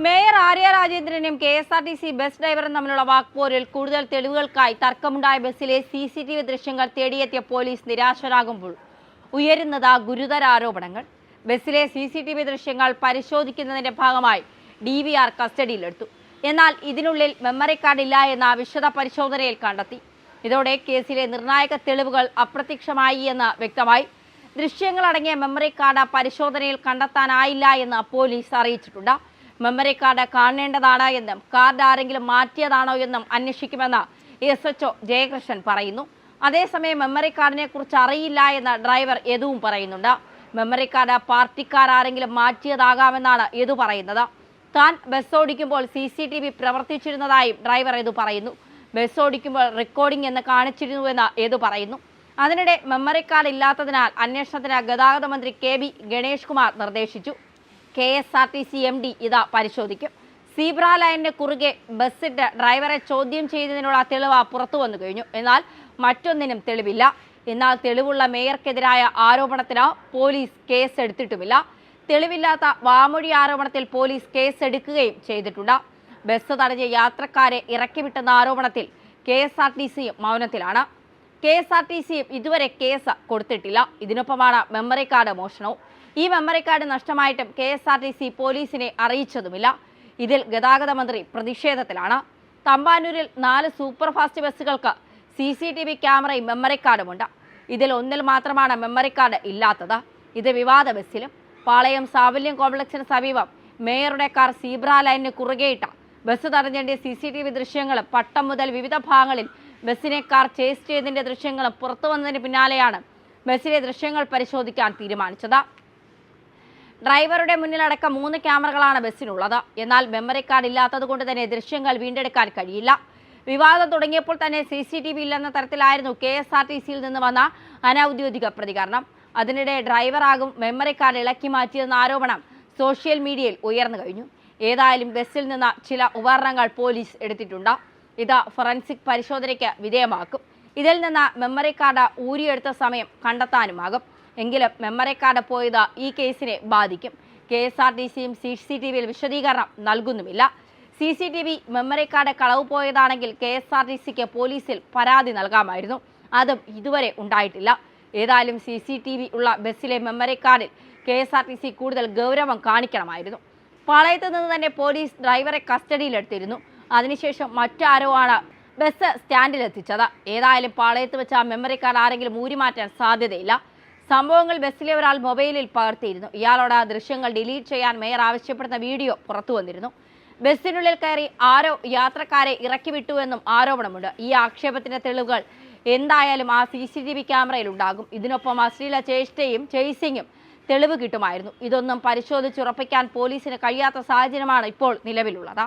Mayor Arya രാജേന്ദ്രനും KSRTC bus ഡ്രൈവറും തമ്മിലുള്ള വാക്പോരിൽ കൂടുതൽ തെളിവുകൾക്കായി തർക്കമുണ്ടായ ബസ്സിലെ CCTV ദൃശ്യങ്ങൾ തേടിയെത്തിയ പോലീസ് നിരാശരാകുമ്പോൾ ഉയരുന്നത് ഗുരുതര ആരോപണങ്ങൾ. ബസ്സിലെ CCTV ദൃശ്യങ്ങൾ പരിശോധിക്കുന്നതിന്റെ ഭാഗമായി DVR കസ്റ്റഡിയിലെടുത്തു. എന്നാൽ ഇതിനുള്ളിൽ മെമ്മറി കാർഡ് ഇല്ല എന്ന വിശദ പരിശോധനയിൽ കണ്ടെത്തി. ഇതോടെ കേസിലെ നിർണായക തെളിവുകൾ അപ്രത്യക്ഷമായി എന്ന് വ്യക്തമായി. ദൃശ്യങ്ങളടങ്ങിയ മെമ്മറി കാർഡ് പരിശോധനയിൽ കണ്ടെത്താനായില്ല എന്ന് പോലീസ് അറിയിച്ചിട്ടുണ്ട്. മെമ്മറി കാർഡ് കാണേണ്ടതാണ് എന്നും കാർഡ് ആരെങ്കിലും മാറ്റിയതാണോ എന്നും അന്വേഷിക്കുമെന്ന് SHO ജയകൃഷ്ണൻ പറയുന്നു. അതേസമയം മെമ്മറി കാർഡിനെ കുറിച്ച് അറിയില്ല എന്ന് ഡ്രൈവർ യദുവും പറയുന്നുണ്ട്. മെമ്മറി കാർഡ് പാർട്ടിക്കാർ ആരെങ്കിലും മാറ്റിയതാകാമെന്നാണ് യദു പറയുന്നത്. താൻ ബസ് ഓടിക്കുമ്പോൾ CCTV പ്രവർത്തിച്ചിരുന്നതായും ഡ്രൈവർ യദു പറയുന്നു. ബസ് ഓടിക്കുമ്പോൾ റെക്കോർഡിംഗ് എന്ന് കാണിച്ചിരുന്നുവെന്ന് യദു പറയുന്നു. അതിനിടെ മെമ്മറി കാർഡ് ഇല്ലാത്തതിനാൽ അന്വേഷണത്തിന് ഗതാഗത മന്ത്രി KB ഗണേഷ് കുമാർ നിർദ്ദേശിച്ചു. KSRTC MD ഇത് പരിശോധിക്കും. സീബ്ര ലൈനിന് കുറുകെ ബസ്സിട്ട് ഡ്രൈവറെ ചോദ്യം ചെയ്തതിനുള്ള തെളിവ് പുറത്തു വന്നു കഴിഞ്ഞു. എന്നാൽ മറ്റൊന്നിനും തെളിവില്ല. എന്നാൽ തെളിവുള്ള മേയർക്കെതിരായ ആരോപണത്തിന് പോലീസ് കേസ് എടുത്തിട്ടുമില്ല. തെളിവില്ലാത്ത വാമൊഴി ആരോപണത്തിൽ പോലീസ് കേസ് എടുക്കുകയും ചെയ്തിട്ടുണ്ട്. ബസ് തടഞ്ഞ യാത്രക്കാരെ ഇറക്കിവിട്ടെന്ന ആരോപണത്തിൽ KSRTCയും മൗനത്തിലാണ്. KSRTCയും ഇതുവരെ കേസ് കൊടുത്തിട്ടില്ല. ഇതിനൊപ്പമാണ് മെമ്മറി കാർഡ് മോഷണവും. ഈ മെമ്മറി കാർഡ് നഷ്ടമായിട്ടും KSRTC പോലീസിനെ അറിയിച്ചതുമില്ല. ഇതിൽ ഗതാഗത മന്ത്രി പ്രതിഷേധത്തിലാണ്. തമ്പാനൂരിൽ 4 സൂപ്പർ ഫാസ്റ്റ് ബസ്സുകൾക്ക് CCTV ക്യാമറയും മെമ്മറി കാർഡുമുണ്ട്. ഇതിൽ ഒന്നിൽ മാത്രമാണ് മെമ്മറി കാർഡ് ഇല്ലാത്തത്. ഇത് വിവാദ ബസ്സിലും. പാളയം സാവല്യം കോംപ്ലക്സിന് സമീപം മേയറുടെ കാർ സീബ്ര ലൈനിന് കുറുകെയിട്ട ബസ് തടഞ്ഞതിന്റെ CCTV ദൃശ്യങ്ങളും പട്ടം മുതൽ വിവിധ ഭാഗങ്ങളിൽ ബസ്സിനെ കാർ ചേസ് ചെയ്തതിന്റെ ദൃശ്യങ്ങളും പുറത്തു വന്നതിന് പിന്നാലെയാണ് ബസ്സിലെ ദൃശ്യങ്ങൾ പരിശോധിക്കാൻ തീരുമാനിച്ചത്. ഡ്രൈവറുടെ മുന്നിലടക്കം 3 ക്യാമറകളാണ് ബസ്സിനുള്ളത്. എന്നാൽ മെമ്മറി കാർഡ് ഇല്ലാത്തത് കൊണ്ട് തന്നെ ദൃശ്യങ്ങൾ വീണ്ടെടുക്കാൻ കഴിയില്ല. വിവാദം തുടങ്ങിയപ്പോൾ തന്നെ CCTV ഇല്ലെന്ന തരത്തിലായിരുന്നു KSRTCയിൽ നിന്ന് വന്ന അനൌദ്യോഗിക പ്രതികരണം. അതിനിടെ ഡ്രൈവറാകും മെമ്മറി കാർഡ് ഇളക്കി മാറ്റിയെന്ന ആരോപണം സോഷ്യൽ മീഡിയയിൽ ഉയർന്നു കഴിഞ്ഞു. ഏതായാലും ബസ്സിൽ നിന്ന് ചില ഉപകരണങ്ങൾ പോലീസ് എടുത്തിട്ടുണ്ട്. ഇത് ഫോറൻസിക് പരിശോധനയ്ക്ക് വിധേയമാക്കും. ഇതിൽ നിന്ന് മെമ്മറി കാർഡ് ഊരിയെടുത്ത സമയം കണ്ടെത്താനുമാകും. എങ്കിലും മെമ്മറി കാർഡ് പോയത് ഈ കേസിനെ ബാധിക്കും. KSRTCയും CCTVയിൽ വിശദീകരണം നൽകുന്നുമില്ല. CCTV മെമ്മറി കാർഡ് കളവ് പോയതാണെങ്കിൽ KSRTCക്ക് പോലീസിൽ പരാതി നൽകാമായിരുന്നു. അതും ഇതുവരെ ഉണ്ടായിട്ടില്ല. ഏതായാലും CCTV ഉള്ള ബസ്സിലെ മെമ്മറി കാർഡിൽ KSRTC കൂടുതൽ ഗൗരവം കാണിക്കണമായിരുന്നു. പാളയത്ത് നിന്ന് തന്നെ പോലീസ് ഡ്രൈവറെ കസ്റ്റഡിയിലെടുത്തിരുന്നു. അതിനുശേഷം മറ്റാരോ ആണ് ബസ് സ്റ്റാൻഡിലെത്തിച്ചത്. ഏതായാലും പാളയത്ത് വെച്ച് ആ മെമ്മറി കാർഡ് ആരെങ്കിലും ഊരിമാറ്റാൻ സാധ്യതയില്ല. സംഭവങ്ങൾ ബസ്സിലെ ഒരാൾ മൊബൈലിൽ പകർത്തിയിരുന്നു. ഇയാളോട് ദൃശ്യങ്ങൾ ഡിലീറ്റ് ചെയ്യാൻ മേയർ ആവശ്യപ്പെടുന്ന വീഡിയോ പുറത്തു വന്നിരുന്നു. ബസ്സിനുള്ളിൽ കയറി ആരോ യാത്രക്കാരെ ഇറക്കി വിട്ടുവെന്നും ആരോപണമുണ്ട്. ഈ ആക്ഷേപത്തിന്റെ തെളിവുകൾ എന്തായാലും ആ CCTV ക്യാമറയിൽ ഉണ്ടാകും. ഇതിനൊപ്പം അശ്ലീല ചേഷ്ടയും ചേസിങ്ങും തെളിവ് കിട്ടുമായിരുന്നു. ഇതൊന്നും പരിശോധിച്ചുറപ്പിക്കാൻ പോലീസിന് കഴിയാത്ത സാഹചര്യമാണ് ഇപ്പോൾ നിലവിലുള്ളത്.